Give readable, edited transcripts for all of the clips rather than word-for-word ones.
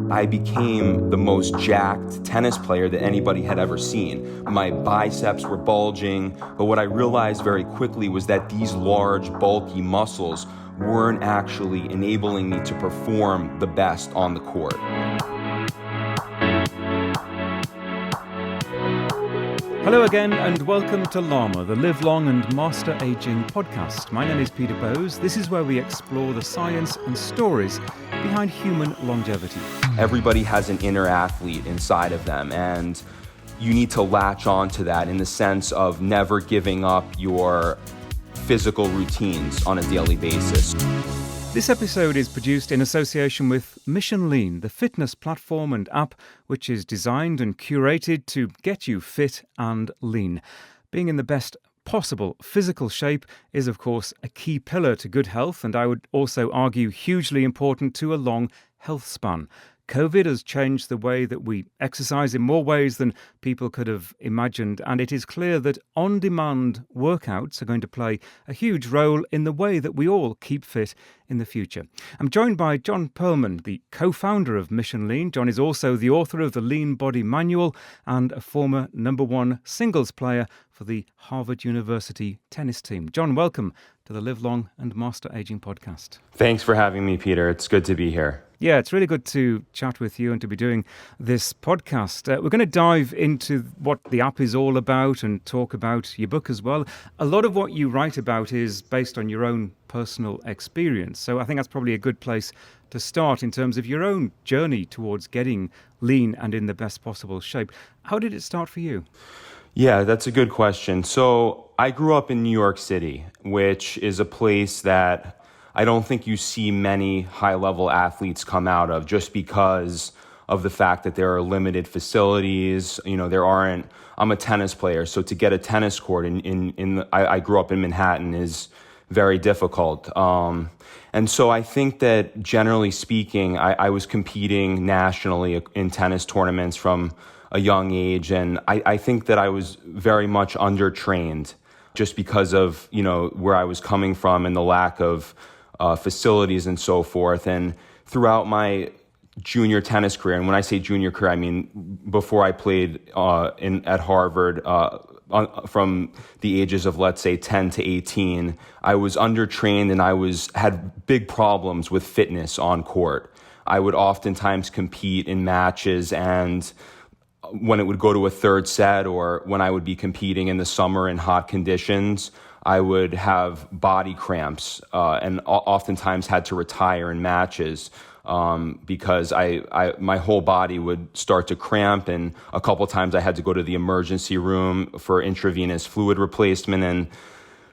I became the most jacked tennis player that anybody had ever seen. My biceps were bulging, but what I realized very quickly was that these large, bulky muscles weren't actually enabling me to perform the best on the court. Hello again and welcome to LLAMA, the Live Long and Master Aging podcast. My name is Peter Bowes. This is where we explore the science and stories behind human longevity. Everybody has an inner athlete inside of them, and you need to latch on to that in the sense of never giving up your physical routines on a daily basis. This episode is produced in association with Mission Lean, the fitness platform and app which is designed and curated to get you fit and lean. Being in the best possible physical shape is, of course, a key pillar to good health, and I would also argue hugely important to a long health span. COVID has changed the way that we exercise in more ways than people could have imagined, and it is clear that on-demand workouts are going to play a huge role in the way that we all keep fit in the future. I'm joined by Jon Pearlman, the co-founder of Mission Lean. Jon is also the author of the Lean Body Manual and a former #1 singles player for the Harvard University tennis team. Jon, welcome to the Live Long and Master Aging podcast. Thanks for having me, Peter. It's good to be here. Yeah, it's really good to chat with you and to be doing this podcast. We're going to dive into what the app is all about and talk about your book as well. A lot of what you write about is based on your own personal experience. So I think that's probably a good place to start in terms of your own journey towards getting lean and in the best possible shape. How did it start for you? Yeah, that's a good question. So I grew up in New York City, which is a place that I don't think you see many high-level athletes come out of, just because of the fact that there are limited facilities. You know, I'm a tennis player, so to get a tennis court I grew up in Manhattan is very difficult. And so I think that generally speaking, I was competing nationally in tennis tournaments from a young age, and I think that I was very much undertrained just because of, where I was coming from and the lack of facilities and so forth. And throughout my junior tennis career, and when I say junior career, I mean before I played at Harvard, from the ages of, let's say, 10 to 18, I was undertrained and I had big problems with fitness on court. I would oftentimes compete in matches, and when it would go to a third set, or when I would be competing in the summer in hot conditions, I would have body cramps and oftentimes had to retire in matches because my whole body would start to cramp, and a couple times I had to go to the emergency room for intravenous fluid replacement. And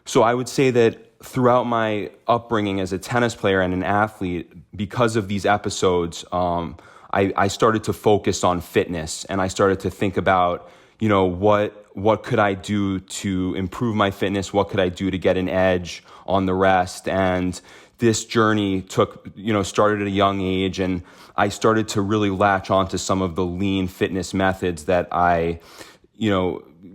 so I would say that throughout my upbringing as a tennis player and an athlete, because of these episodes, I started to focus on fitness, and I started to think about, what could I do to improve my fitness? What could I do to get an edge on the rest? And this journey started at a young age, and I started to really latch onto some of the lean fitness methods that I,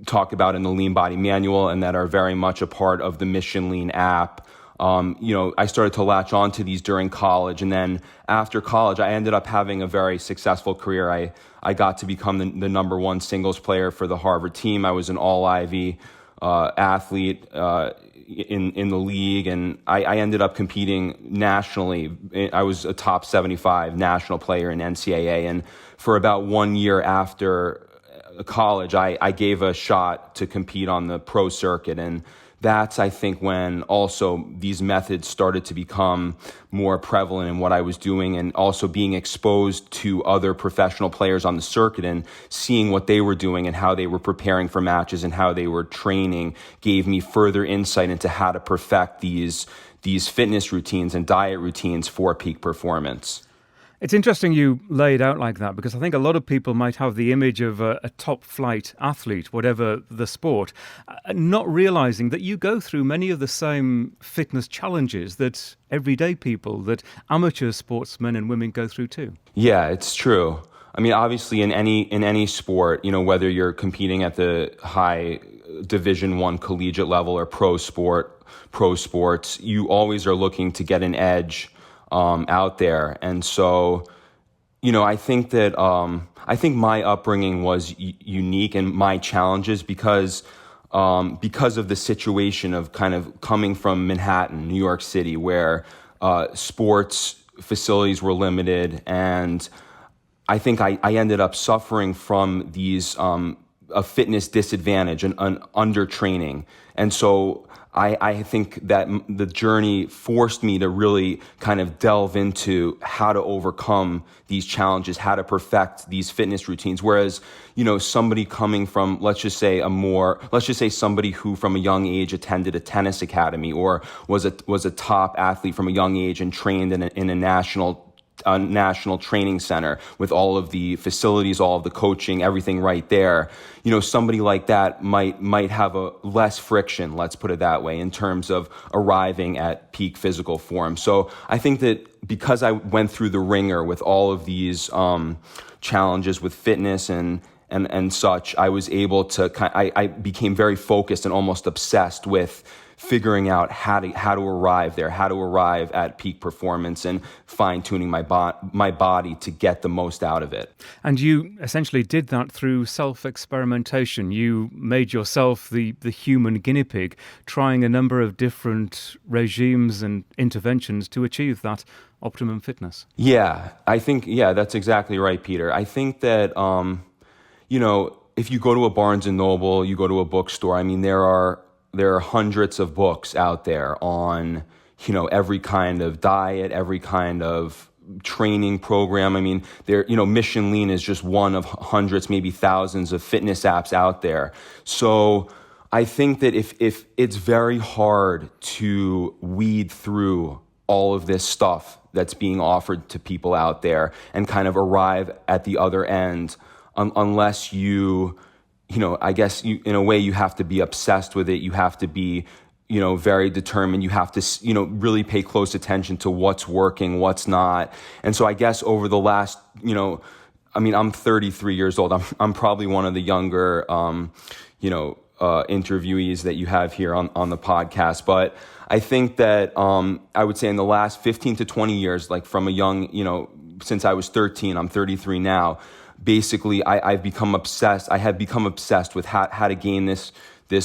talk about in the Lean Body Manual and that are very much a part of the Mission Lean app. I started to latch onto these during college, and then after college, I ended up having a very successful career. I got to become the #1 singles player for the Harvard team. I was an all-Ivy athlete in the league, and I ended up competing nationally. I was a top 75 national player in NCAA, and for about 1 year after college, I gave a shot to compete on the pro circuit, and that's, I think, when also these methods started to become more prevalent in what I was doing, and also being exposed to other professional players on the circuit and seeing what they were doing and how they were preparing for matches and how they were training gave me further insight into how to perfect these fitness routines and diet routines for peak performance. It's interesting you lay it out like that, because I think a lot of people might have the image of a top-flight athlete, whatever the sport, not realizing that you go through many of the same fitness challenges that everyday people, that amateur sportsmen and women go through too. Yeah, it's true. I mean, obviously in any sport, whether you're competing at the high Division I collegiate level or pro sports, you always are looking to get an edge out there. And so I think my upbringing was unique and my challenges because of the situation of kind of coming from Manhattan, New York City, where sports facilities were limited, and I think I ended up suffering from these a fitness disadvantage and an undertraining, and so I think that the journey forced me to really kind of delve into how to overcome these challenges, how to perfect these fitness routines. Whereas, somebody coming from, let's just say somebody who from a young age attended a tennis academy or was a top athlete from a young age and trained in a national training center with all of the facilities, all of the coaching, everything right there. Somebody like that might have a less friction, let's put it that way, in terms of arriving at peak physical form. So I think that because I went through the ringer with all of these challenges with fitness and such, I was able to I became very focused and almost obsessed with figuring out how to arrive there, how to arrive at peak performance, and fine-tuning my body to get the most out of it. And you essentially did that through self-experimentation. You made yourself the human guinea pig, trying a number of different regimes and interventions to achieve that optimum fitness. Yeah, that's exactly right, Peter. I think that, if you go to a Barnes & Noble, you go to a bookstore, I mean, there are hundreds of books out there on, every kind of diet, every kind of training program. I mean, Mission Lean is just one of hundreds, maybe thousands of fitness apps out there. So I think that if it's very hard to weed through all of this stuff that's being offered to people out there and kind of arrive at the other end, unless I guess in a way you have to be obsessed with it. You have to be, very determined. You have to, really pay close attention to what's working, what's not. And so I guess over the last, I'm 33 years old. I'm probably one of the younger, interviewees that you have here on the podcast. But I think that I would say in the last 15 to 20 years, like from a young, since I was 13, I'm 33 now. Basically, I've become obsessed. I have become obsessed with how to gain this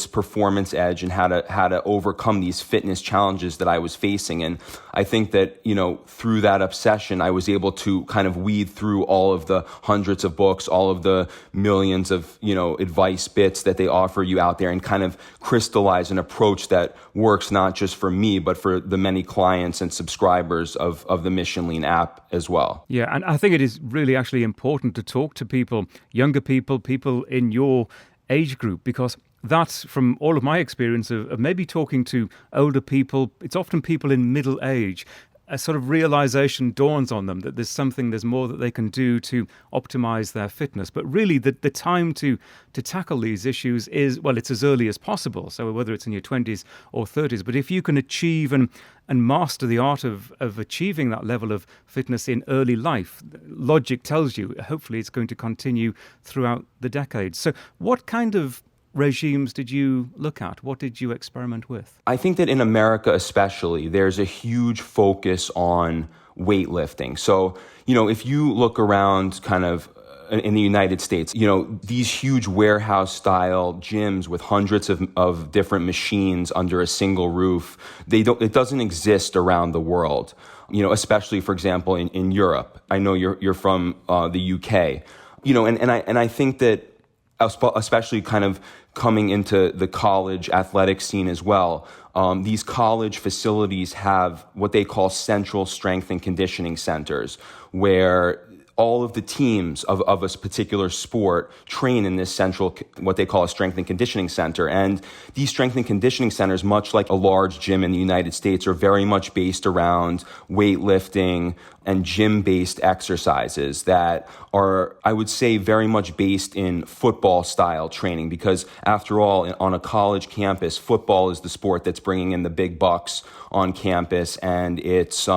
performance edge and how to overcome these fitness challenges that I was facing. And I think that, through that obsession, I was able to kind of weed through all of the hundreds of books, all of the millions of, advice bits that they offer you out there, and kind of crystallize an approach that works not just for me, but for the many clients and subscribers of the Mission Lean app as well. Yeah, and I think it is really actually important to talk to people, younger people in your age group, because that's, from all of my experience of maybe talking to older people, it's often people in middle age, a sort of realization dawns on them that there's more that they can do to optimize their fitness. But really, the time to tackle these issues is, well, it's as early as possible. So whether it's in your 20s or 30s, but if you can achieve and master the art of achieving that level of fitness in early life, logic tells you, hopefully it's going to continue throughout the decades. So what kind of regimes did you look at? What did you experiment with? I think that in America especially, there's a huge focus on weightlifting. So, if you look around kind of in the United States, these huge warehouse-style gyms with hundreds of different machines under a single roof, it doesn't exist around the world, especially, for example, in Europe. I know you're from the UK, and I think that especially kind of coming into the college athletic scene as well, these college facilities have what they call central strength and conditioning centers, where all of the teams of a particular sport train in this central, what they call a strength and conditioning center. And these strength and conditioning centers, much like a large gym in the United States, are very much based around weightlifting and gym-based exercises that are, I would say, very much based in football-style training. Because after all, on a college campus, football is the sport that's bringing in the big bucks on campus, and it's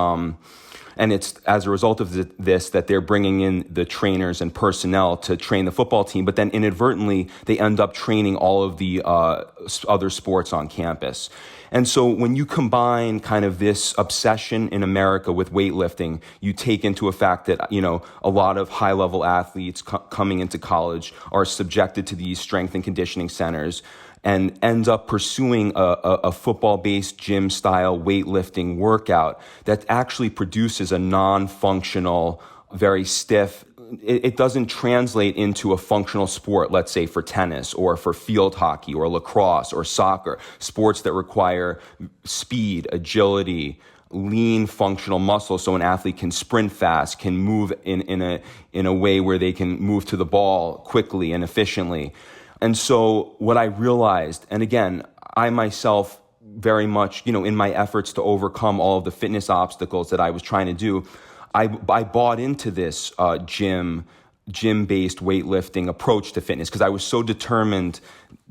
And it's as a result of this that they're bringing in the trainers and personnel to train the football team, but then inadvertently they end up training all of the other sports on campus. And so when you combine kind of this obsession in America with weightlifting, you take into a fact that, a lot of high-level athletes coming into college are subjected to these strength and conditioning centers and ends up pursuing a football-based gym-style weightlifting workout that actually produces a non-functional, very stiff. It doesn't translate into a functional sport, let's say for tennis or for field hockey or lacrosse or soccer, sports that require speed, agility, lean functional muscle, so an athlete can sprint fast, can move in a way where they can move to the ball quickly and efficiently. And so what I realized, and again, I myself very much, in my efforts to overcome all of the fitness obstacles that I was trying to do, I bought into this gym-based weightlifting approach to fitness because I was so determined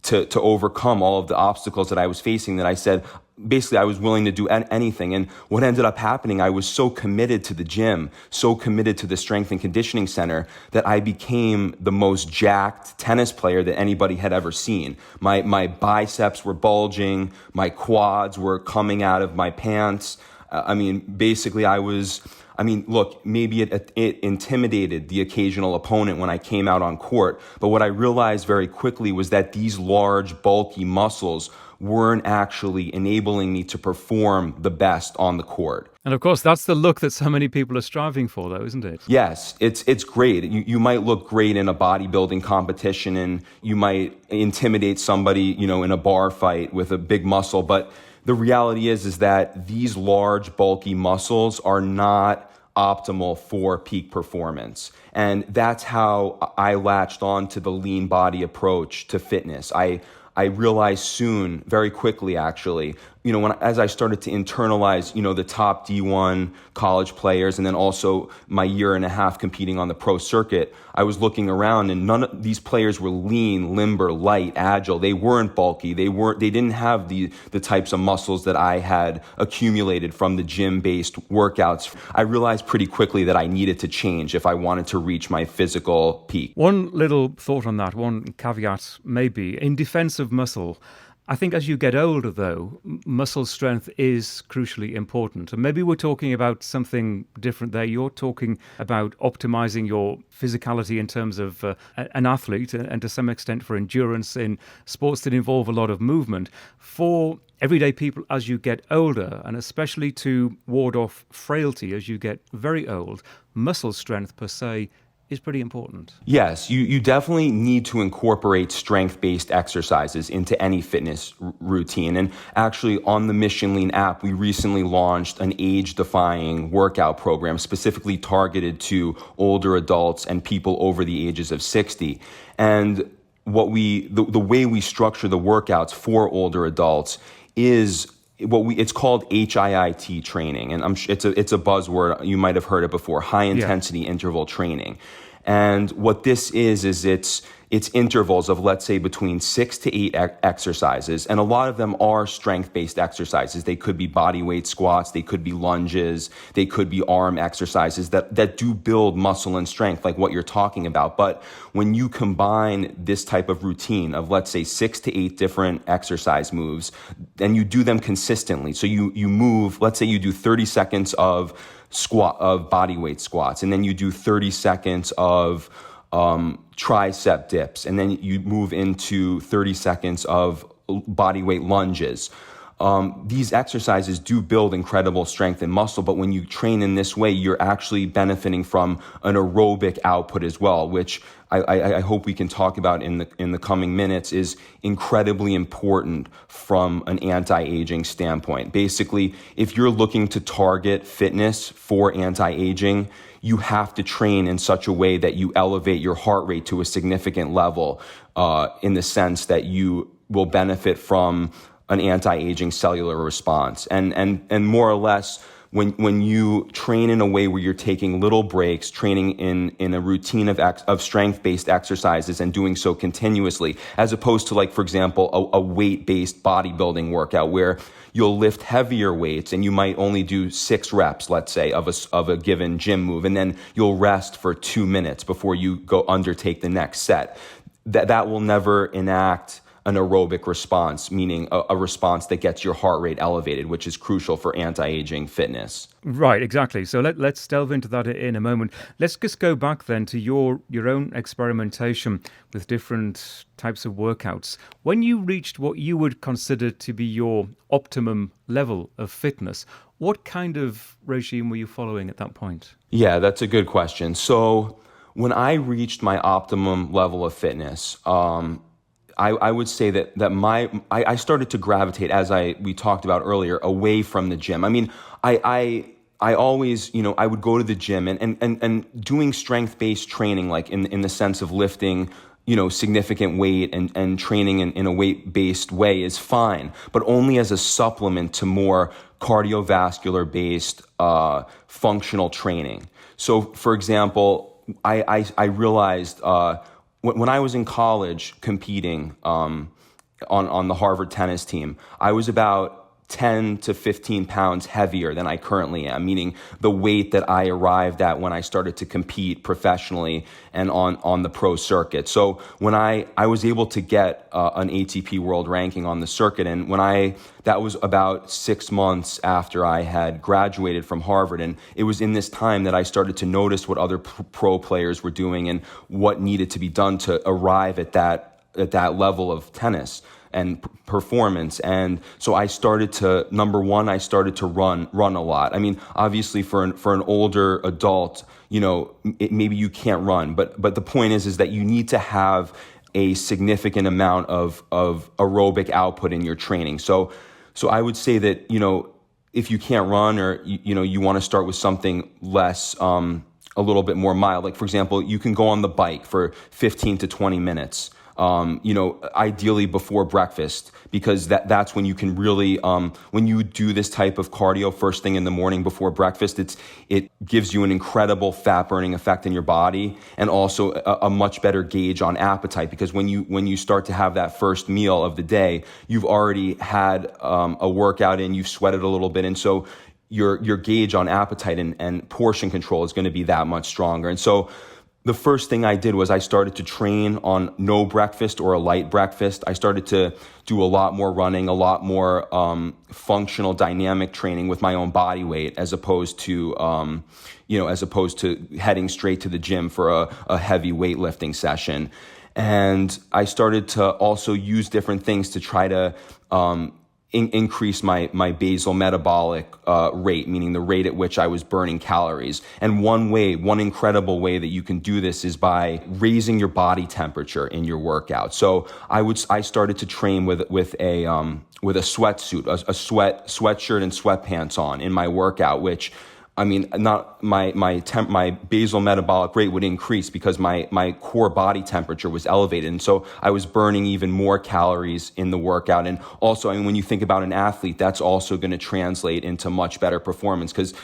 to overcome all of the obstacles that I was facing that I said, basically, I was willing to do anything. And what ended up happening, I was so committed to the gym, so committed to the strength and conditioning center that I became the most jacked tennis player that anybody had ever seen. My biceps were bulging, my quads were coming out of my pants. Look, maybe it intimidated the occasional opponent when I came out on court, but what I realized very quickly was that these large, bulky muscles weren't actually enabling me to perform the best on the court. And of course, that's the look that so many people are striving for, though, isn't it? Yes, it's great. You might look great in a bodybuilding competition and you might intimidate somebody, in a bar fight with a big muscle, but the reality is that these large, bulky muscles are not optimal for peak performance. And that's how I latched on to the lean body approach to fitness. I realized soon, very quickly actually, as I started to internalize, the top D1 college players, and then also my year and a half competing on the pro circuit, I was looking around and none of these players were lean, limber, light, agile. They weren't bulky. They didn't have the types of muscles that I had accumulated from the gym-based workouts. I realized pretty quickly that I needed to change if I wanted to reach my physical peak. One little thought on that, one caveat maybe, in defense of muscle, I think as you get older, though, muscle strength is crucially important. And maybe we're talking about something different there. You're talking about optimizing your physicality in terms of an athlete and to some extent for endurance in sports that involve a lot of movement. For everyday people as you get older, and especially to ward off frailty as you get very old, muscle strength per se is pretty important. Yes, you definitely need to incorporate strength-based exercises into any fitness routine. And actually on the Mission Lean app, we recently launched an age-defying workout program specifically targeted to older adults and people over the ages of 60. And the way we structure the workouts for older adults is it's called HIIT training, and it's a buzzword. You might have heard it before, high intensity interval training. And what this is it's intervals of, let's say, between 6 to 8 exercises. And a lot of them are strength-based exercises. They could be body weight squats. They could be lunges. They could be arm exercises that do build muscle and strength, like what you're talking about. But when you combine this type of routine of, let's say, 6 to 8 different exercise moves, and you do them consistently. So you move, let's say you do 30 seconds of body weight squats, and then you do 30 seconds of tricep dips, and then you move into 30 seconds of body weight lunges. These exercises do build incredible strength and muscle, but when you train in this way, you're actually benefiting from an aerobic output as well, which I hope we can talk about in the coming minutes, is incredibly important from an anti-aging standpoint. Basically, if you're looking to target fitness for anti-aging, you have to train in such a way that you elevate your heart rate to a significant level, in the sense that you will benefit from an anti-aging cellular response. And more or less, when you train in a way where you're taking little breaks, training in a routine of strength-based exercises and doing so continuously, as opposed to, like, for example, a weight-based bodybuilding workout where you'll lift heavier weights and you might only do 6 reps, let's say, of a given gym move, and then you'll rest for 2 minutes before you go undertake the next set. That will never enact an aerobic response, meaning a response that gets your heart rate elevated, which is crucial for anti-aging fitness. Right, exactly. So let's delve into that in a moment. Let's just go back then to your own experimentation with different types of workouts. When you reached what you would consider to be your optimum level of fitness, what kind of regime were you following at that point? Yeah, that's a good question. So when I reached my optimum level of fitness, I would say that I started to gravitate, as we talked about earlier, away from the gym. I mean, I always, I would go to the gym and doing strength-based training, like in the sense of lifting, significant weight and training in a weight-based way is fine, but only as a supplement to more cardiovascular-based functional training. So, for example, I realized when I was in college competing on the Harvard tennis team, I was about 10 to 15 pounds heavier than I currently am, meaning the weight that I arrived at when I started to compete professionally and on the pro circuit. So when I was able to get an ATP world ranking on the circuit, and that was about 6 months after I had graduated from Harvard, and it was in this time that I started to notice what other pro players were doing and what needed to be done to arrive at that level of tennis and performance. And so I started to, number one, I started to run a lot. I mean, obviously for an older adult, maybe you can't run, but the point is that you need to have a significant amount of aerobic output in your training. So I would say that, if you can't run, or you want to start with something less, a little bit more mild, like, for example, you can go on the bike for 15 to 20 minutes. Ideally before breakfast, because that's when you can really, when you do this type of cardio first thing in the morning before breakfast, it gives you an incredible fat burning effect in your body, and also a much better gauge on appetite, because when you start to have that first meal of the day, you've already had a workout in, you've sweated a little bit, and so your gauge on appetite and portion control is going to be that much stronger. And so the first thing I did was I started to train on no breakfast or a light breakfast. I started to do a lot more running, a lot more functional dynamic training with my own body weight, as opposed to heading straight to the gym for a heavy weightlifting session. And I started to also use different things to try to increase my basal metabolic rate, meaning the rate at which I was burning calories. And one incredible way that you can do this is by raising your body temperature in your workout. So I started to train with a sweatsuit, a sweatshirt and sweatpants on in my workout, which, I mean, not my basal metabolic rate would increase because my core body temperature was elevated. And so I was burning even more calories in the workout. And also, I mean, when you think about an athlete, that's also going to translate into much better performance, because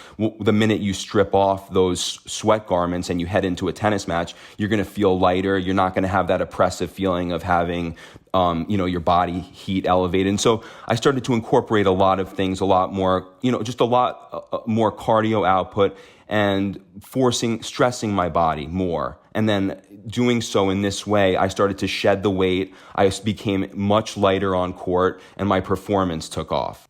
the minute you strip off those sweat garments and you head into a tennis match, you're going to feel lighter. You're not going to have that oppressive feeling of having your body heat elevated. And so I started to incorporate a lot of things, a lot more, just a lot more cardio output, and stressing my body more. And then doing so in this way, I started to shed the weight. I became much lighter on court, and my performance took off.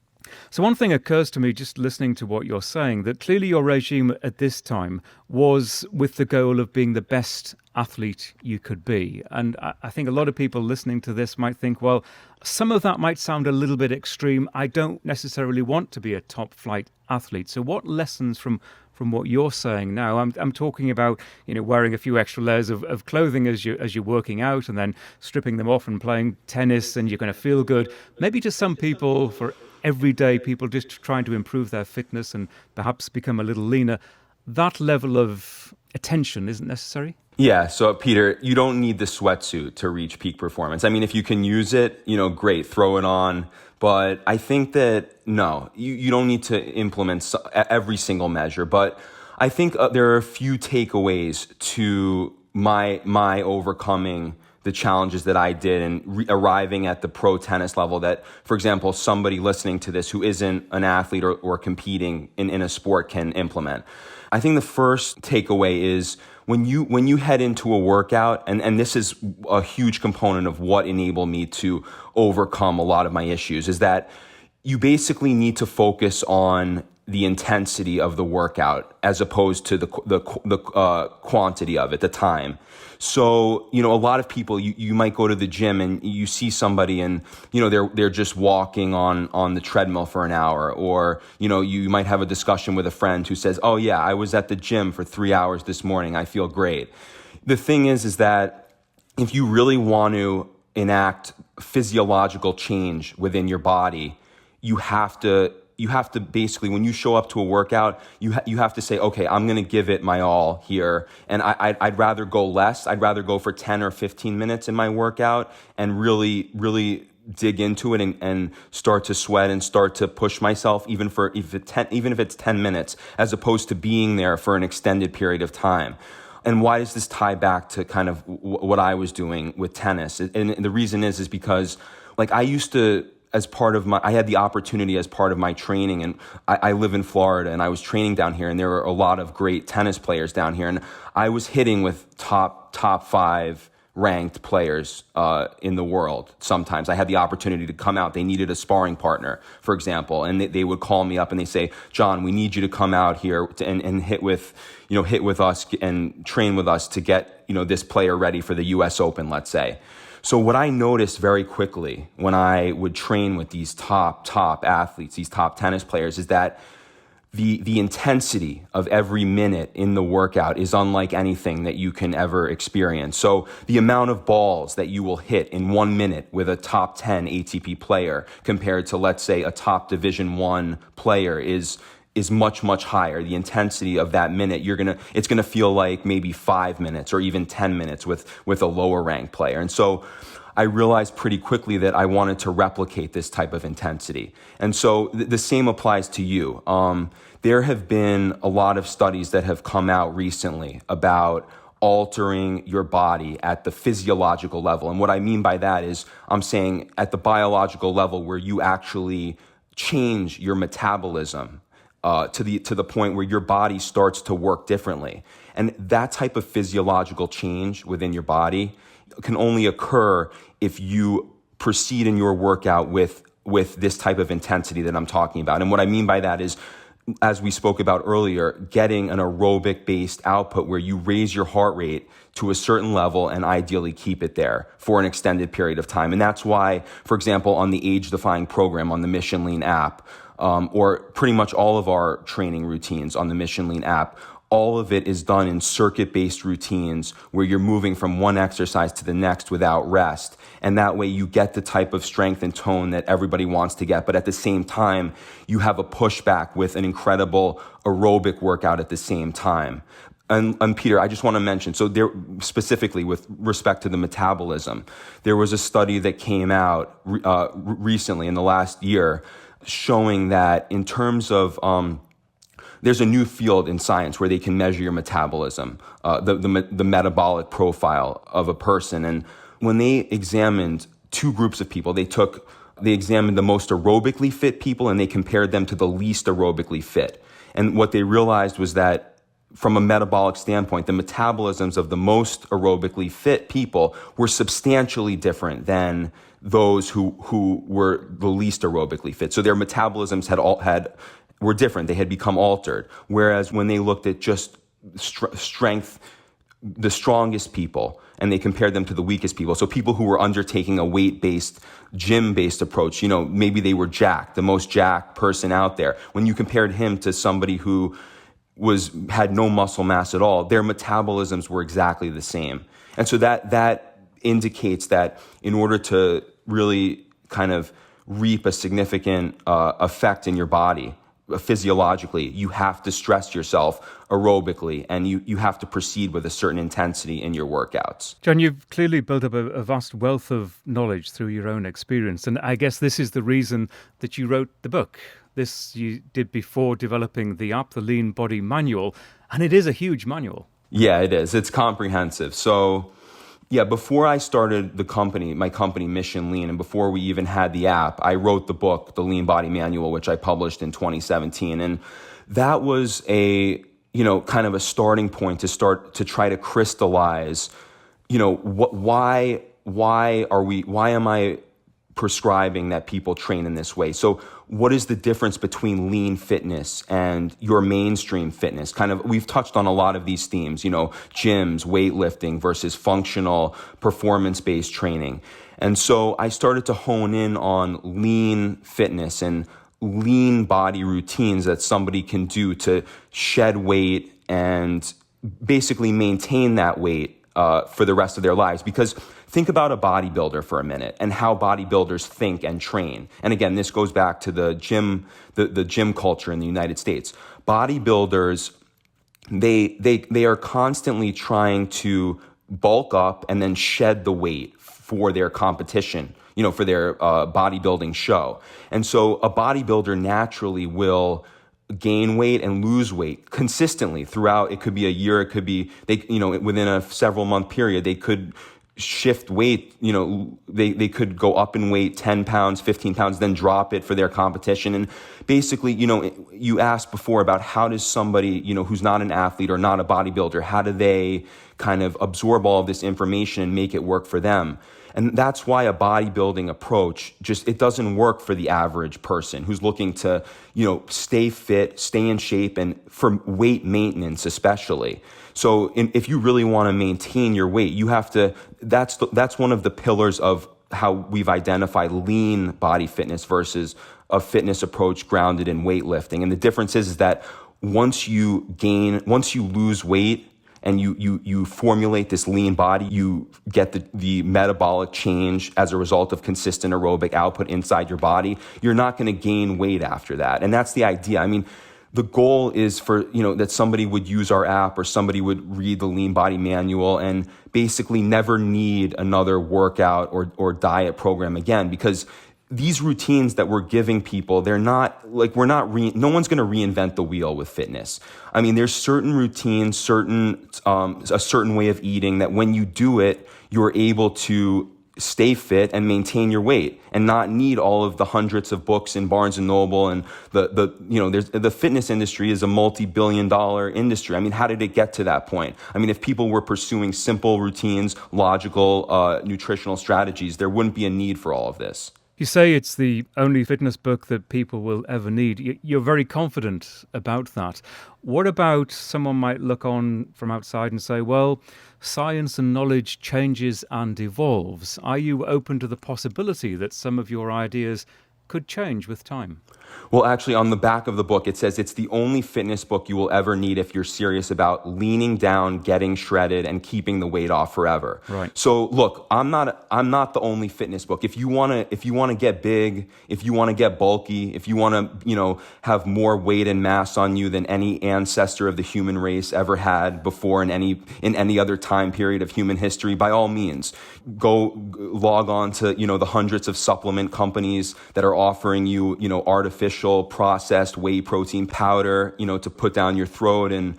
So one thing occurs to me just listening to what you're saying, that clearly your regime at this time was with the goal of being the best athlete you could be. And I think a lot of people listening to this might think, well, some of that might sound a little bit extreme. I don't necessarily want to be a top flight athlete. So what lessons from what you're saying now? I'm talking about, wearing a few extra layers of clothing as you're working out, and then stripping them off and playing tennis, and you're going to feel good. Maybe to some people, for everyday people just trying to improve their fitness and perhaps become a little leaner, that level of attention isn't necessary? Yeah, so Peter, you don't need the sweatsuit to reach peak performance. I mean, if you can use it, great, throw it on. But I think that, no, you don't need to implement every single measure. But I think there are a few takeaways to my overcoming the challenges that I did and arriving at the pro tennis level that, for example, somebody listening to this who isn't an athlete or competing in a sport can implement. I think the first takeaway is when you head into a workout, and this is a huge component of what enabled me to overcome a lot of my issues, is that you basically need to focus on the intensity of the workout as opposed to the quantity of it, the time. So, a lot of people, you might go to the gym and you see somebody and, they're just walking on the treadmill for an hour, or, you might have a discussion with a friend who says, oh yeah, I was at the gym for 3 hours this morning. I feel great. The thing is that if you really want to enact physiological change within your body, you have to basically, when you show up to a workout, you have to say, okay, I'm going to give it my all here. And I'd rather go less. I'd rather go for 10 or 15 minutes in my workout and really, really dig into it and start to sweat and start to push myself, even if it's 10 minutes, as opposed to being there for an extended period of time. And why does this tie back to kind of what I was doing with tennis? And the reason is because I used to, I had the opportunity as part of my training, and I live in Florida, and I was training down here, and there were a lot of great tennis players down here, and I was hitting with top 5 ranked players in the world. Sometimes I had the opportunity to come out. They needed a sparring partner, for example, and they would call me up and they say, John, we need you to come out here and hit with us and train with us to get this player ready for the U.S. Open, let's say. So what I noticed very quickly when I would train with these top athletes, these top tennis players, is that the intensity of every minute in the workout is unlike anything that you can ever experience. So the amount of balls that you will hit in 1 minute with a top 10 ATP player compared to, let's say, a top Division I player is much, much higher. The intensity of that minute, it's gonna feel like maybe 5 minutes or even 10 minutes with a lower ranked player. And so I realized pretty quickly that I wanted to replicate this type of intensity. And so the same applies to you. There have been a lot of studies that have come out recently about altering your body at the physiological level. And what I mean by that is I'm saying at the biological level where you actually change your metabolism to the point where your body starts to work differently. And that type of physiological change within your body can only occur if you proceed in your workout with this type of intensity that I'm talking about. And what I mean by that is, as we spoke about earlier, getting an aerobic-based output where you raise your heart rate to a certain level and ideally keep it there for an extended period of time. And that's why, for example, on the Age Defying program on the Mission Lean app, or pretty much all of our training routines on the Mission Lean app, all of it is done in circuit-based routines where you're moving from one exercise to the next without rest. And that way you get the type of strength and tone that everybody wants to get. But at the same time, you have a pushback with an incredible aerobic workout at the same time. And Peter, I just want to mention, so there, specifically with respect to the metabolism, there was a study that came out recently in the last year showing that in terms of there's a new field in science where they can measure your metabolism, the metabolic profile of a person. And when they examined two groups of people, they examined the most aerobically fit people and they compared them to the least aerobically fit. And what they realized was that from a metabolic standpoint, the metabolisms of the most aerobically fit people were substantially different than those who were the least aerobically fit. So their metabolisms were different. They had become altered. Whereas when they looked at just strength, the strongest people, and they compared them to the weakest people, so people who were undertaking a weight-based, gym-based approach, maybe they were jacked, the most jacked person out there. When you compared him to somebody who had no muscle mass at all, their metabolisms were exactly the same. And so that indicates that in order to really kind of reap a significant effect in your body, physiologically. You have to stress yourself aerobically, and you have to proceed with a certain intensity in your workouts. John, you've clearly built up a vast wealth of knowledge through your own experience, and I guess this is the reason that you wrote the book. This you did before developing the app, the Lean Body Manual, and it is a huge manual. Yeah, it is. It's comprehensive. So, yeah, before I started my company Mission Lean, and before we even had the app, I wrote the book, The Lean Body Manual, which I published in 2017. And that was kind of a starting point to try to crystallize, why am I prescribing that people train in this way? So what is the difference between lean fitness and your mainstream fitness? We've touched on a lot of these themes, gyms, weightlifting versus functional performance-based training. And so I started to hone in on lean fitness and lean body routines that somebody can do to shed weight and basically maintain that weight for the rest of their lives. Because think about a bodybuilder for a minute and how bodybuilders think and train. And again, this goes back to the gym culture in the United States. Bodybuilders, they are constantly trying to bulk up and then shed the weight for their competition, for their bodybuilding show. And so a bodybuilder naturally will gain weight and lose weight consistently throughout. It could be a year, it could be within a several month period, they could shift weight, they could go up in weight 10 pounds, 15 pounds, then drop it for their competition. And basically, you asked before about how does somebody, who's not an athlete or not a bodybuilder, how do they kind of absorb all of this information and make it work for them? And that's why a bodybuilding approach it doesn't work for the average person who's looking to, stay fit, stay in shape, and for weight maintenance especially. So if you really want to maintain your weight, you have to, that's one of the pillars of how we've identified lean body fitness versus a fitness approach grounded in weightlifting. And the difference is that once you lose weight, and you formulate this lean body, you get the metabolic change as a result of consistent aerobic output inside your body. You're not going to gain weight after that. And that's the idea. I mean, the goal is for, that somebody would use our app or somebody would read the Lean Body Manual and basically never need another workout or diet program again, because these routines that we're giving people, no one's going to reinvent the wheel with fitness. I mean, there's certain routines, a certain way of eating that when you do it, you're able to stay fit and maintain your weight and not need all of the hundreds of books in Barnes and Noble. And the fitness industry is a multi-billion-dollar industry. I mean, how did it get to that point? I mean, if people were pursuing simple routines, logical, nutritional strategies, there wouldn't be a need for all of this. You say it's the only fitness book that people will ever need. You're very confident about that. What about someone might look on from outside and say, well, science and knowledge changes and evolves. Are you open to the possibility that some of your ideas could change with time? Well, actually, on the back of the book, it says it's the only fitness book you will ever need if you're serious about leaning down, getting shredded, and keeping the weight off forever. Right. So, look, I'm not the only fitness book. If you want to get big, if you want to get bulky, if you want to, have more weight and mass on you than any ancestor of the human race ever had before in any other time period of human history, by all means, go log on to, the hundreds of supplement companies that are offering you, artificial processed whey protein powder, to put down your throat and,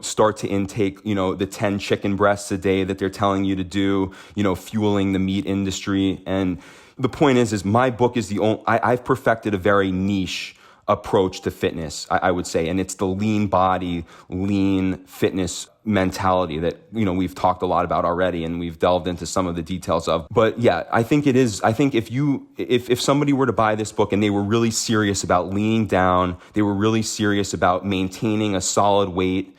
start to intake, the 10 chicken breasts a day that they're telling you to do, fueling the meat industry. And the point is my book is I've perfected a very niche approach to fitness, I would say. And it's the lean body, lean fitness mentality that, we've talked a lot about already and we've delved into some of the details of. But yeah, I think it is. I think if somebody were to buy this book and they were really serious about leaning down, they were really serious about maintaining a solid weight,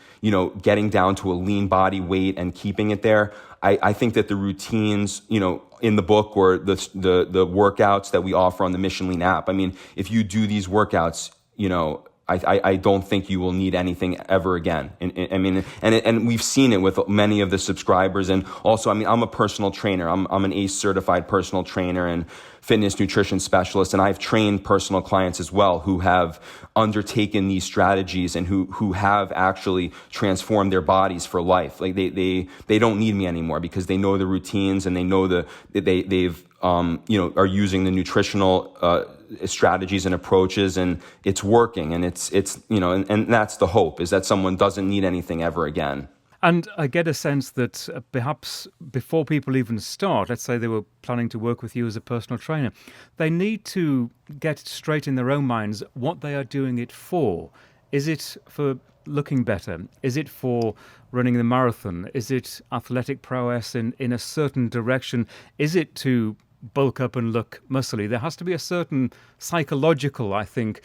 getting down to a lean body weight and keeping it there, I think that the routines, in the book or the workouts that we offer on the Mission Lean app, I mean, if you do these workouts, I don't think you will need anything ever again. I mean, and we've seen it with many of the subscribers. And also, I mean, I'm a personal trainer. I'm an ACE certified personal trainer and fitness nutrition specialist. And I've trained personal clients as well who have undertaken these strategies and who have actually transformed their bodies for life. Like they don't need me anymore because they know the routines and they know they've are using the nutritional strategies and approaches, and it's working. And it's and that's the hope, is that someone doesn't need anything ever again. And I get a sense that perhaps before people even start, let's say they were planning to work with you as a personal trainer, they need to get straight in their own minds what they are doing it for. Is it for looking better? Is it for running the marathon? Is it athletic prowess in a certain direction? Is it to bulk up and look muscly? There has to be a certain psychological, I think,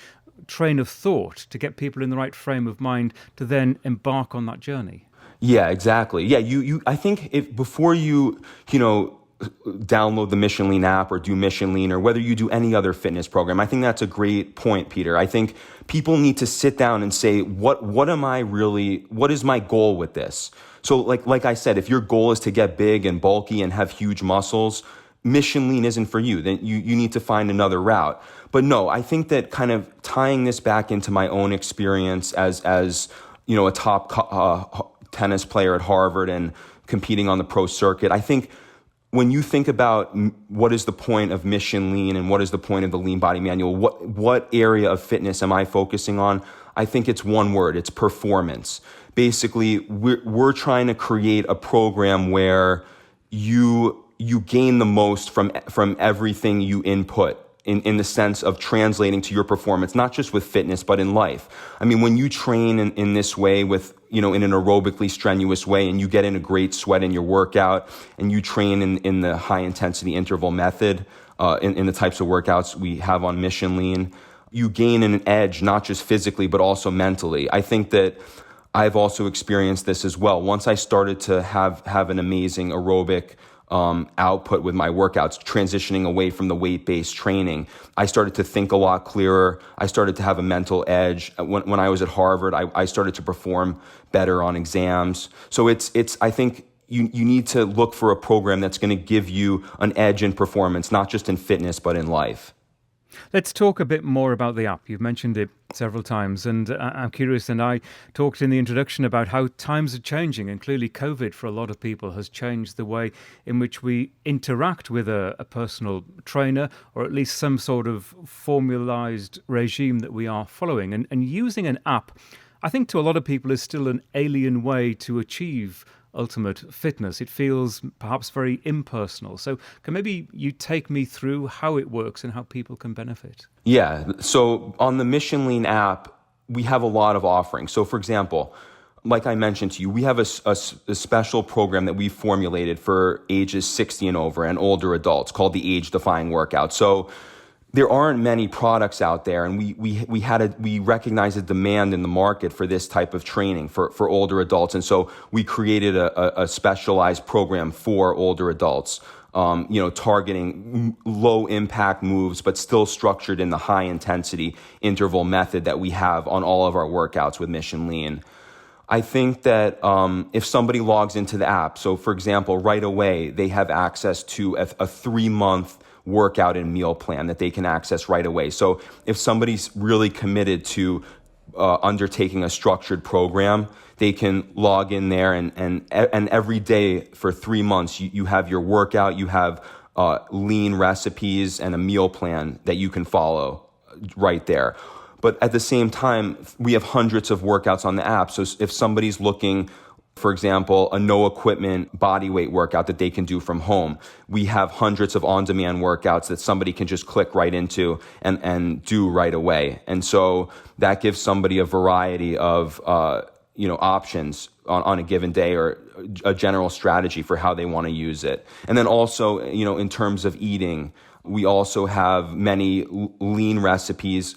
train of thought to get people in the right frame of mind to then embark on that journey. Yeah, exactly. Yeah, I think if before you download the Mission Lean app or do Mission Lean, or whether you do any other fitness program, I think that's a great point, Peter. I think people need to sit down and say, what is my goal with this? So like I said, if your goal is to get big and bulky and have huge muscles, Mission Lean isn't for you. Then you need to find another route. But no, I think that kind of tying this back into my own experience as a top tennis player at Harvard and competing on the pro circuit, I think when you think about what is the point of Mission Lean and what is the point of the Lean Body Manual, what area of fitness am I focusing on? I think it's one word: it's performance. Basically, we're trying to create a program where you gain the most from everything you input, in the sense of translating to your performance, not just with fitness, but in life. I mean, when you train in this way with, in an aerobically strenuous way, and you get in a great sweat in your workout, and you train in the high intensity interval method, in the types of workouts we have on Mission Lean, you gain an edge, not just physically, but also mentally. I think that I've also experienced this as well. Once I started to have an amazing aerobic output with my workouts, transitioning away from the weight-based training, I started to think a lot clearer. I started to have a mental edge. When I was at Harvard, I started to perform better on exams. So I think you need to look for a program that's going to give you an edge in performance, not just in fitness, but in life. Let's talk a bit more about the app. You've mentioned it several times, and I'm curious, and I talked in the introduction about how times are changing, and clearly COVID for a lot of people has changed the way in which we interact with a personal trainer, or at least some sort of formalized regime that we are following. And using an app, I think to a lot of people, is still an alien way to achieve ultimate fitness. It feels perhaps very impersonal. So can maybe you take me through how it works and how people can benefit? Yeah. So on the Mission Lean app, we have a lot of offerings. So for example, like I mentioned to you, we have a special program that we formulated for ages 60 and over and older adults called the Age Defying Workout. So there aren't many products out there, and we recognized a demand in the market for this type of training for older adults, and so we created a specialized program for older adults, targeting low impact moves, but still structured in the high intensity interval method that we have on all of our workouts with Mission Lean. I think that if somebody logs into the app, so for example, right away they have access to a 3-month workout and meal plan that they can access right away. So if somebody's really committed to undertaking a structured program, they can log in there and every day for 3 months, you have your workout, you have lean recipes and a meal plan that you can follow right there. But at the same time, we have hundreds of workouts on the app. So if somebody's looking, for example, a no equipment body weight workout that they can do from home, we have hundreds of on-demand workouts that somebody can just click right into and do right away. And so that gives somebody a variety of options on a given day, or a general strategy for how they want to use it. And then also, in terms of eating, we also have many lean recipes.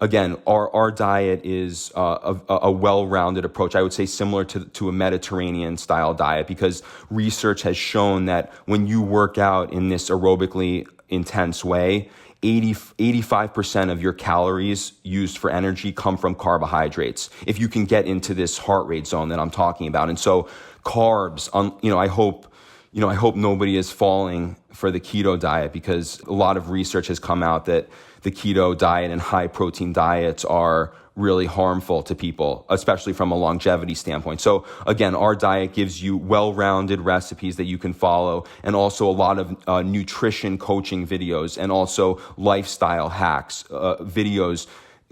Again, our diet is a well-rounded approach. I would say similar to a Mediterranean-style diet, because research has shown that when you work out in this aerobically intense way, 85% of your calories used for energy come from carbohydrates. If you can get into this heart rate zone that I'm talking about. And so carbs, I hope nobody is falling for the keto diet, because a lot of research has come out that the keto diet and high protein diets are really harmful to people, especially from a longevity standpoint. So again, our diet gives you well-rounded recipes that you can follow, and also a lot of nutrition coaching videos, and also lifestyle hacks, videos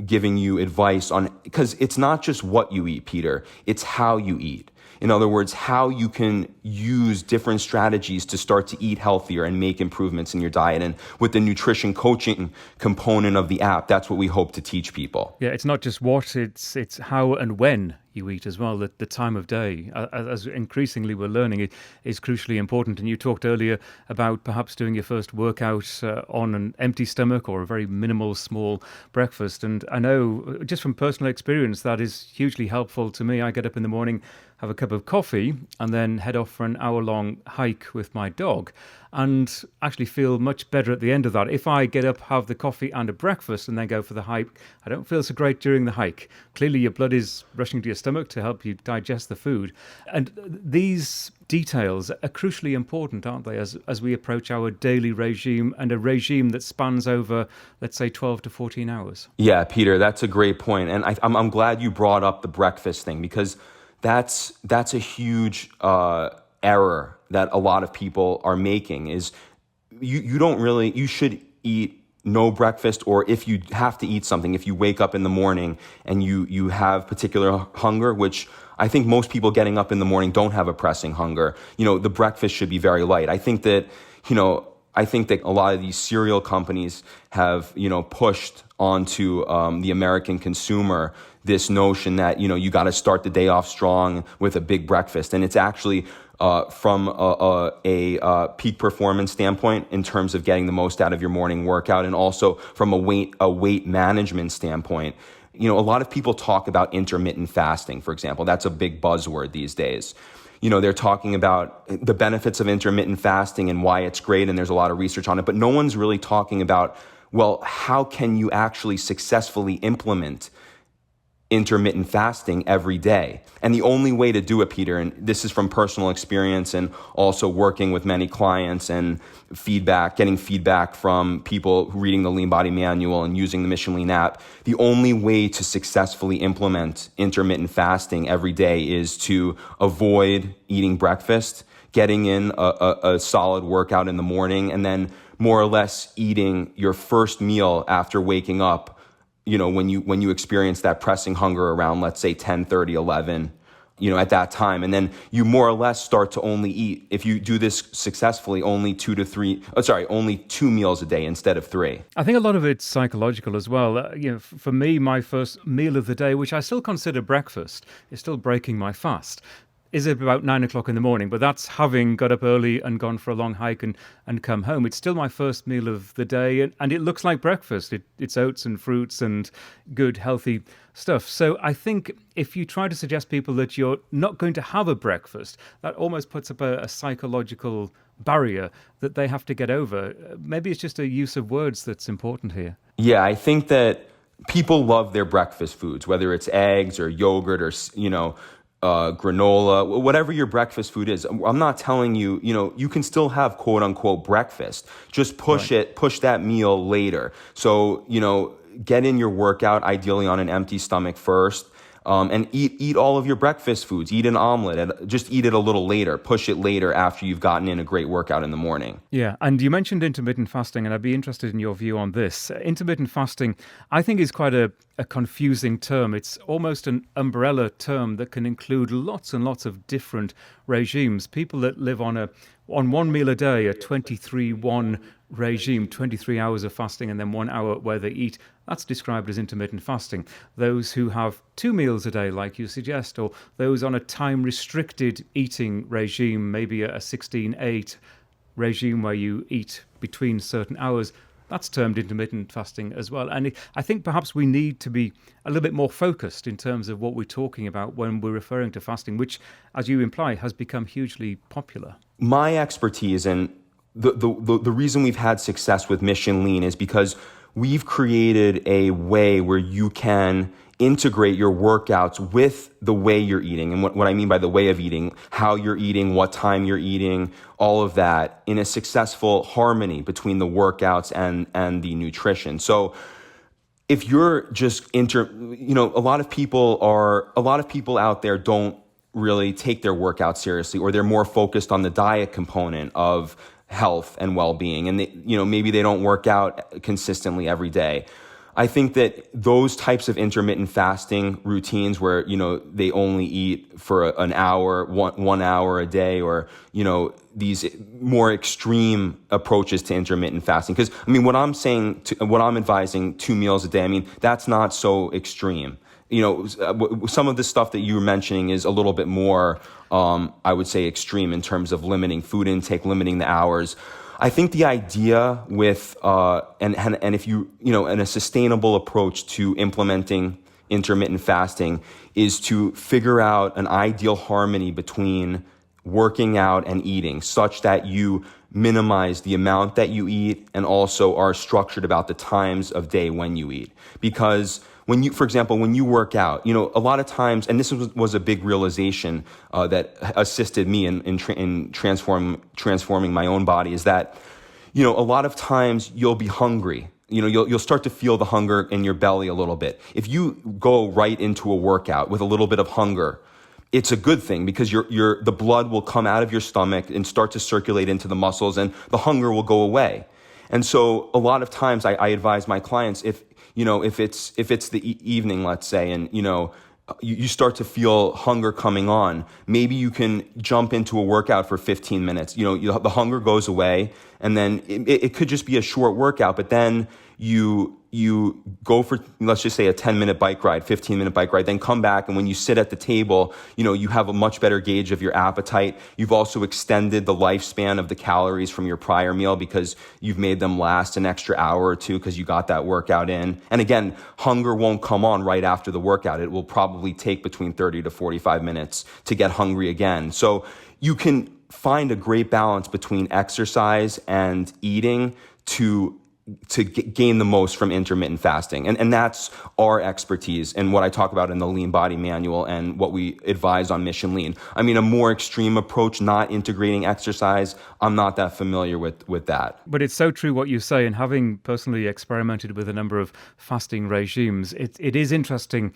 giving you advice on, because it's not just what you eat, Peter, it's how you eat. In other words, how you can use different strategies to start to eat healthier and make improvements in your diet. And with the nutrition coaching component of the app, that's what we hope to teach people. Yeah, it's not just what, it's how and when you eat as well. The time of day, as increasingly we're learning, it is crucially important. And you talked earlier about perhaps doing your first workout on an empty stomach or a very minimal, small breakfast. And I know just from personal experience that is hugely helpful to me. I get up in the morning, have a cup of coffee, and then head off for an hour-long hike with my dog, and actually feel much better at the end of that. If I get up, have the coffee and a breakfast, and then go for the hike, I don't feel so great during the hike. Clearly, your blood is rushing to your stomach to help you digest the food. And these details are crucially important, aren't they, as we approach our daily regime, and a regime that spans over, let's say, 12 to 14 hours? Yeah, Peter, that's a great point. And I'm glad you brought up the breakfast thing, because that's a huge error that a lot of people are making. Is you should eat no breakfast, or if you have to eat something, if you wake up in the morning and you have particular hunger, which I think most people getting up in the morning don't have a pressing hunger, the breakfast should be very light. I think that a lot of these cereal companies have, pushed onto the American consumer this notion that, you got to start the day off strong with a big breakfast. And it's actually from a peak performance standpoint in terms of getting the most out of your morning workout, and also from a weight management standpoint. A lot of people talk about intermittent fasting, for example. That's a big buzzword these days. They're talking about the benefits of intermittent fasting and why it's great, and there's a lot of research on it, but no one's really talking about, well, how can you actually successfully implement intermittent fasting every day? And the only way to do it, Peter, and this is from personal experience and also working with many clients and getting feedback from people reading the Lean Body Manual and using the Mission Lean app, the only way to successfully implement intermittent fasting every day is to avoid eating breakfast, getting in a solid workout in the morning, and then more or less eating your first meal after waking up, when you experience that pressing hunger around, let's say 10:30, 11, at that time. And then you more or less start to only eat, if you do this successfully, only 2 meals a day instead of 3. I think a lot of it's psychological as well. For me, my first meal of the day, which I still consider breakfast, is still breaking my fast, is about 9 o'clock in the morning, but that's having got up early and gone for a long hike and come home. It's still my first meal of the day, and it looks like breakfast. It's oats and fruits and good, healthy stuff. So I think if you try to suggest people that you're not going to have a breakfast, that almost puts up a psychological barrier that they have to get over. Maybe it's just a use of words that's important here. Yeah, I think that people love their breakfast foods, whether it's eggs or yogurt or, granola, whatever your breakfast food is. I'm not telling you, you can still have quote unquote breakfast. Just push that meal later. So, get in your workout, ideally on an empty stomach first, and eat all of your breakfast foods. Eat an omelet and just eat it a little later. Push it later after you've gotten in a great workout in the morning. Yeah, and you mentioned intermittent fasting, and I'd be interested in your view on this. Intermittent fasting, I think, is quite a confusing term. It's almost an umbrella term that can include lots and lots of different regimes. People that live on one meal a day, a 23-1 regime, 23 hours of fasting and then 1 hour where they eat, that's described as intermittent fasting. Those who have 2 meals a day, like you suggest, or those on a time-restricted eating regime, maybe a 16-8 regime where you eat between certain hours, that's termed intermittent fasting as well. And I think perhaps we need to be a little bit more focused in terms of what we're talking about when we're referring to fasting, which, as you imply, has become hugely popular. My expertise, and the reason we've had success with Mission Lean is because we've created a way where you can integrate your workouts with the way you're eating. And what I mean by the way of eating, how you're eating, what time you're eating, all of that in a successful harmony between the workouts and the nutrition. So if you're just a lot of people out there don't really take their workout seriously, or they're more focused on the diet component of health and well-being, and maybe they don't work out consistently every day. I think that those types of intermittent fasting routines where, they only eat for an hour, 1 hour a day, or, these more extreme approaches to intermittent fasting. Because, what I'm advising 2 meals a day, that's not so extreme. Some of the stuff that you were mentioning is a little bit more, I would say, extreme in terms of limiting food intake, limiting the hours. I think the idea with and if and a sustainable approach to implementing intermittent fasting is to figure out an ideal harmony between working out and eating, such that you minimize the amount that you eat and also are structured about the times of day when you eat. Because for example, when you work out, a lot of times, and this was a big realization that assisted me in transforming my own body, is that, a lot of times you'll be hungry. You'll start to feel the hunger in your belly a little bit. If you go right into a workout with a little bit of hunger, it's a good thing, because the blood will come out of your stomach and start to circulate into the muscles, and the hunger will go away. And so a lot of times I advise my clients, if it's the evening, let's say, and you start to feel hunger coming on, maybe you can jump into a workout for 15 minutes. The hunger goes away, and then it could just be a short workout, but then you go for, let's just say, a 10-minute bike ride, 15-minute bike ride, then come back, and when you sit at the table, you have a much better gauge of your appetite. You've also extended the lifespan of the calories from your prior meal because you've made them last an extra hour or two because you got that workout in. And again, hunger won't come on right after the workout. It will probably take between 30 to 45 minutes to get hungry again. So you can find a great balance between exercise and eating to gain the most from intermittent fasting. And that's our expertise and what I talk about in the Lean Body Manual and what we advise on Mission Lean. A more extreme approach, not integrating exercise, I'm not that familiar with that. But it's so true what you say, and having personally experimented with a number of fasting regimes, it is interesting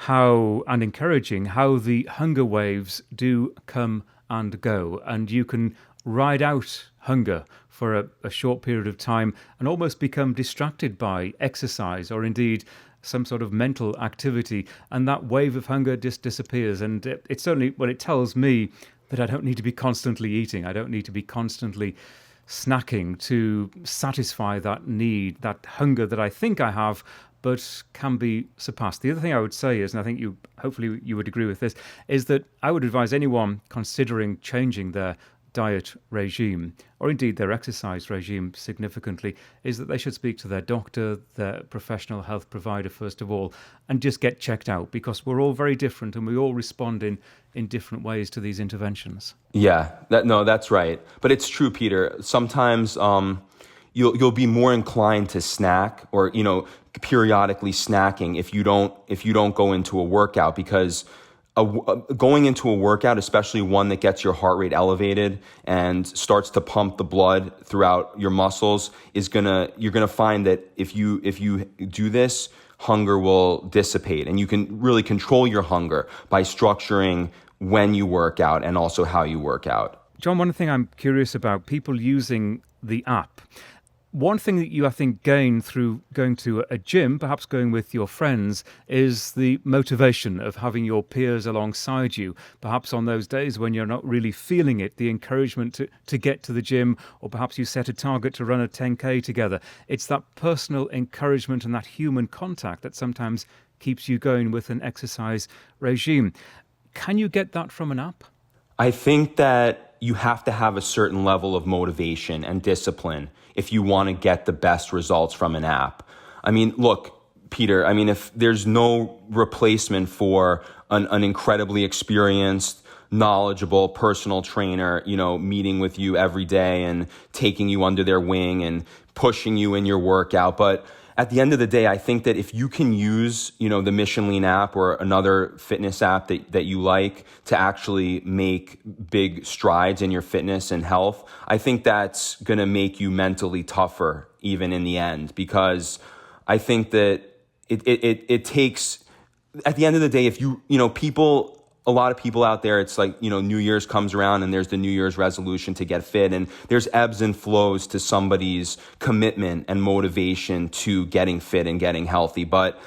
and encouraging how the hunger waves do come and go, and you can ride out hunger for a short period of time and almost become distracted by exercise or indeed some sort of mental activity, and that wave of hunger just disappears. And it certainly, it tells me that I don't need to be constantly eating. I don't need to be constantly snacking to satisfy that need, that hunger that I think I have, but can be surpassed. The other thing I would say is, and I think hopefully you would agree with this, is that I would advise anyone considering changing their diet regime, or indeed their exercise regime significantly, is that they should speak to their doctor, their professional health provider first of all, and just get checked out, because we're all very different and we all respond in different ways to these interventions. Yeah, that's right. But it's true, Peter. Sometimes you'll be more inclined to snack or periodically snacking if you don't go into a workout, because going into a workout, especially one that gets your heart rate elevated and starts to pump the blood throughout your muscles, you're gonna find that if you do this, hunger will dissipate, and you can really control your hunger by structuring when you work out and also how you work out. John, one thing I'm curious about, people using the app. One thing that you, I think, gain through going to a gym, perhaps going with your friends, is the motivation of having your peers alongside you. Perhaps on those days when you're not really feeling it, the encouragement to get to the gym, or perhaps you set a target to run a 10K together. It's that personal encouragement and that human contact that sometimes keeps you going with an exercise regime. Can you get that from an app? I think that you have to have a certain level of motivation and discipline if you want to get the best results from an app. Look, Peter, if there's no replacement for an incredibly experienced knowledgeable personal trainer, meeting with you every day and taking you under their wing and pushing you in your workout. But at the end of the day, I think that if you can use, the Mission Lean app or another fitness app that you like to actually make big strides in your fitness and health, I think that's going to make you mentally tougher even in the end, because I think that it takes, at the end of the day, if a lot of people out there, it's like, New Year's comes around and there's the New Year's resolution to get fit, and there's ebbs and flows to somebody's commitment and motivation to getting fit and getting healthy. But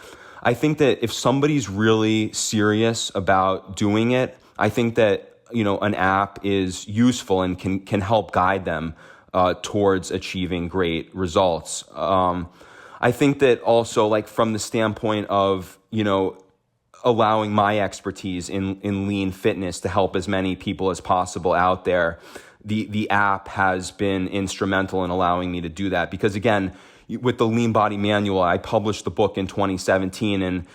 I think that if somebody's really serious about doing it, I think that, an app is useful and can help guide them towards achieving great results. I think that also, like, from the standpoint of, allowing my expertise in lean fitness to help as many people as possible out there, the app has been instrumental in allowing me to do that. Because again, with the Lean Body Manual, I published the book in 2017, and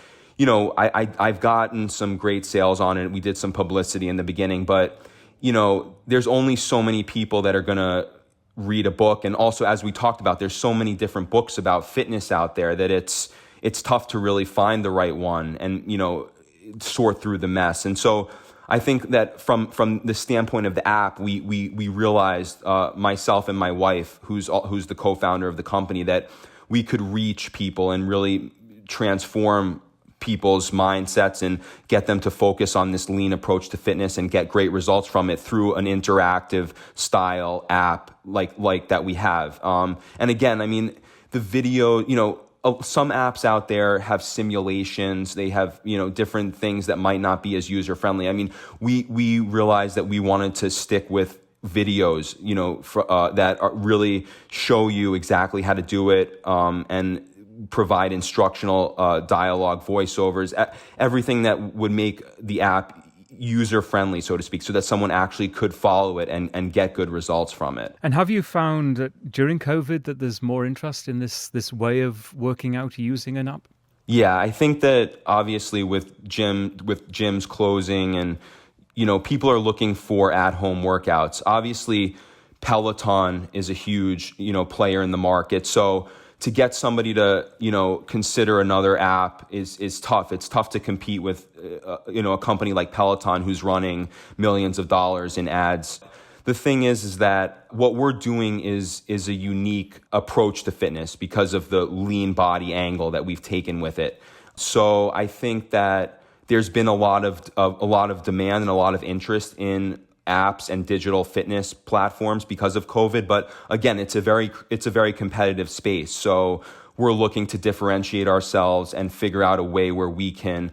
I've gotten some great sales on it. We did some publicity in the beginning, but there's only so many people that are gonna read a book. And also, as we talked about, there's so many different books about fitness out there that it's tough to really find the right one and, sort through the mess. And so I think that from the standpoint of the app, we realized, myself and my wife, who's the co-founder of the company, that we could reach people and really transform people's mindsets and get them to focus on this lean approach to fitness and get great results from it through an interactive style app like that we have. And again, I mean, the video, some apps out there have simulations. They have, different things that might not be as user friendly. I mean, we realized that we wanted to stick with videos, that really show you exactly how to do it, and provide instructional dialogue, voiceovers, everything that would make the app user friendly, so to speak, so that someone actually could follow it and get good results from it. And have you found that during COVID that there's more interest in this way of working out using an app? Yeah, I think that obviously with gyms closing and people are looking for at-home workouts. Obviously, Peloton is a huge player in the market, so to get somebody to, consider another app is tough. It's tough to compete with, a company like Peloton who's running millions of dollars in ads. The thing is that what we're doing is a unique approach to fitness because of the lean body angle that we've taken with it. So I think that there's been a lot of demand and a lot of interest in apps and digital fitness platforms because of COVID. But again, it's a very competitive space. So we're looking to differentiate ourselves and figure out a way where we can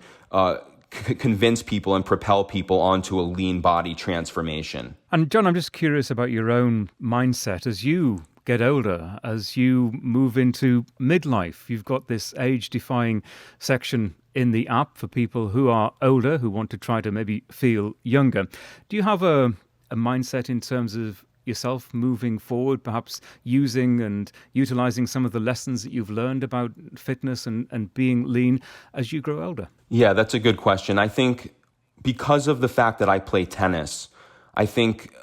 convince people and propel people onto a lean body transformation. And Jon, I'm just curious about your own mindset as you get older, as you move into midlife. You've got this age-defying section in the app for people who are older, who want to try to maybe feel younger. Do you have a mindset in terms of yourself moving forward, perhaps using and utilizing some of the lessons that you've learned about fitness and being lean as you grow older? Yeah, that's a good question. I think because of the fact that I play tennis, I think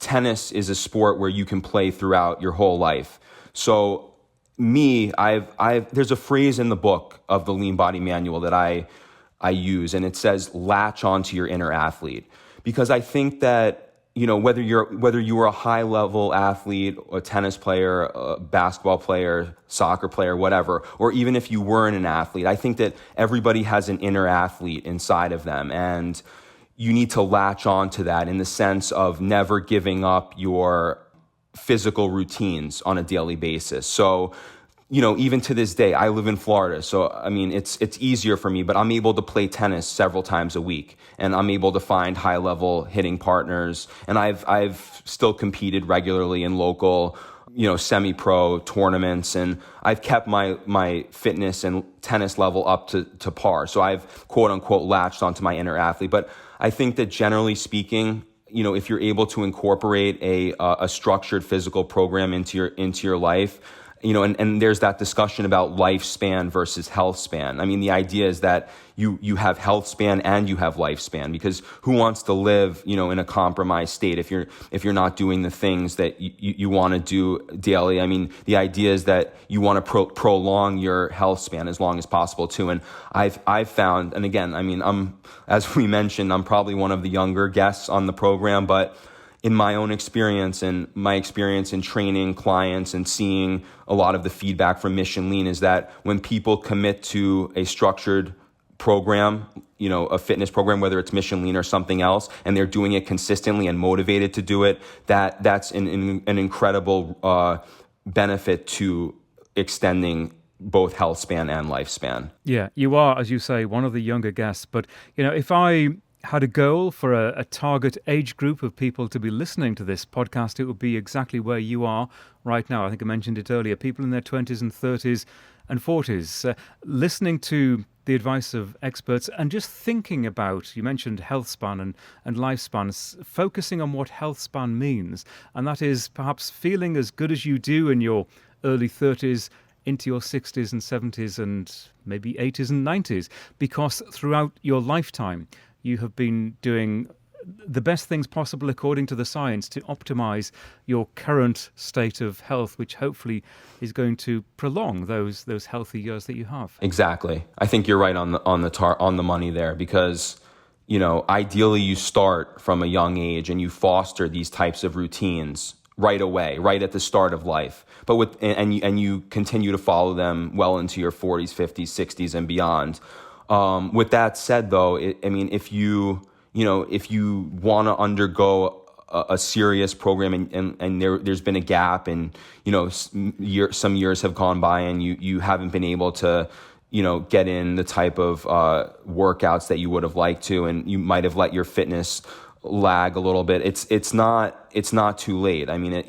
tennis is a sport where you can play throughout your whole life. So there's a phrase in the book of the Lean Body Manual that I use, and it says, latch onto your inner athlete. Because I think that, whether you were a high level athlete, a tennis player, a basketball player, soccer player, whatever, or even if you weren't an athlete, I think that everybody has an inner athlete inside of them. And you need to latch on to that in the sense of never giving up your physical routines on a daily basis. So, even to this day, I live in Florida. So, I mean, it's easier for me, but I'm able to play tennis several times a week, and I'm able to find high level hitting partners. And I've still competed regularly in local, semi-pro tournaments, and I've kept my fitness and tennis level up to par. So I've quote unquote latched onto my inner athlete. But I think that generally speaking, if you're able to incorporate a structured physical program into your life, and there's that discussion about lifespan versus health span. I mean, the idea is that you have health span and you have lifespan, because who wants to live, in a compromised state if you're not doing the things that you want to do daily? I mean, the idea is that you want to prolong your health span as long as possible too. And I've found, and again, I mean, as we mentioned, I'm probably one of the younger guests on the program, but in my own experience and my experience in training clients and seeing a lot of the feedback from Mission Lean is that when people commit to a structured program, a fitness program, whether it's Mission Lean or something else, and they're doing it consistently and motivated to do it, that's an incredible benefit to extending both health span and lifespan. Yeah, you are, as you say, one of the younger guests. But, if I had a goal for a target age group of people to be listening to this podcast, it would be exactly where you are right now. I think I mentioned it earlier, people in their 20s and 30s and 40s, listening to the advice of experts and just thinking about, you mentioned health span and lifespan, focusing on what health span means. And that is perhaps feeling as good as you do in your early 30s into your 60s and 70s and maybe 80s and 90s, because throughout your lifetime, you have been doing the best things possible according to the science to optimize your current state of health, which hopefully is going to prolong those healthy years that you have. Exactly. I think you're right on the money there, because ideally you start from a young age and you foster these types of routines right away, right at the start of life. But and you continue to follow them well into your 40s, 50s, 60s and beyond. With that said, though, if you want to undergo a serious program and there's been a gap and, some years have gone by and you haven't been able to, get in the type of workouts that you would have liked to, and you might have let your fitness lag a little bit. It's not too late. I mean,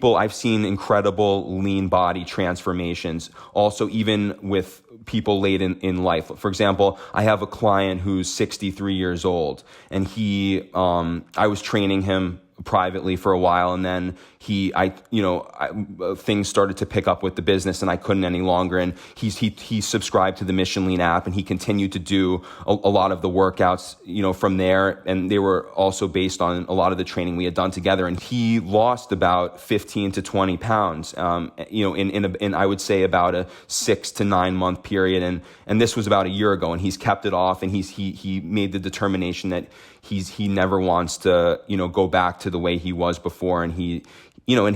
I've seen incredible lean body transformations also, even with people late in life. For example, I have a client who's 63 years old, and I was training him privately for a while, and then things started to pick up with the business and I couldn't any longer. And he subscribed to the Mission Lean app, and he continued to do a lot of the workouts, from there. And they were also based on a lot of the training we had done together. And he lost about 15 to 20 pounds, in I would say about a 6 to 9 month period. And this was about a year ago, and he's kept it off, and he made the determination that he never wants to, go back to the way he was before. And he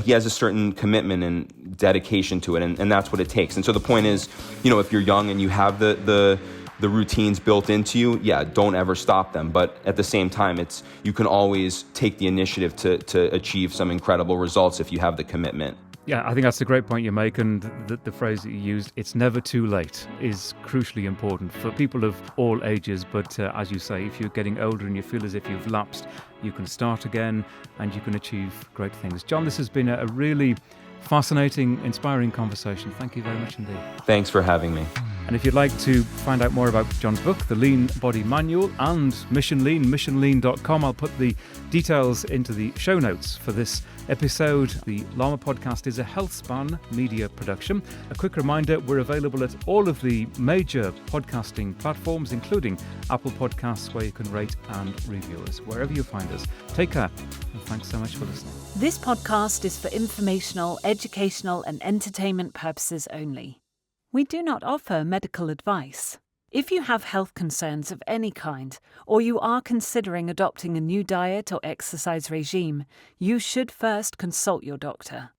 has a certain commitment and dedication to it, and that's what it takes. And so the point is, if you're young and you have the routines built into you, don't ever stop them. But at the same time, you can always take the initiative to achieve some incredible results if you have the commitment. Yeah, I think that's a great point you make, and the phrase that you used, "it's never too late," is crucially important for people of all ages. But as you say, if you're getting older and you feel as if you've lapsed, you can start again and you can achieve great things. Jon, this has been a really fascinating, inspiring conversation. Thank you very much indeed. Thanks for having me. And if you'd like to find out more about Jon's book, The Lean Body Manual, and Mission Lean, missionlean.com, I'll put the details into the show notes for this episode. The LLAMA podcast is a HealthSpan media production. A quick reminder, we're available at all of the major podcasting platforms, including Apple Podcasts, where you can rate and review us, wherever you find us. Take care, and thanks so much for listening. This podcast is for informational, educational, and entertainment purposes only. We do not offer medical advice. If you have health concerns of any kind, or you are considering adopting a new diet or exercise regime, you should first consult your doctor.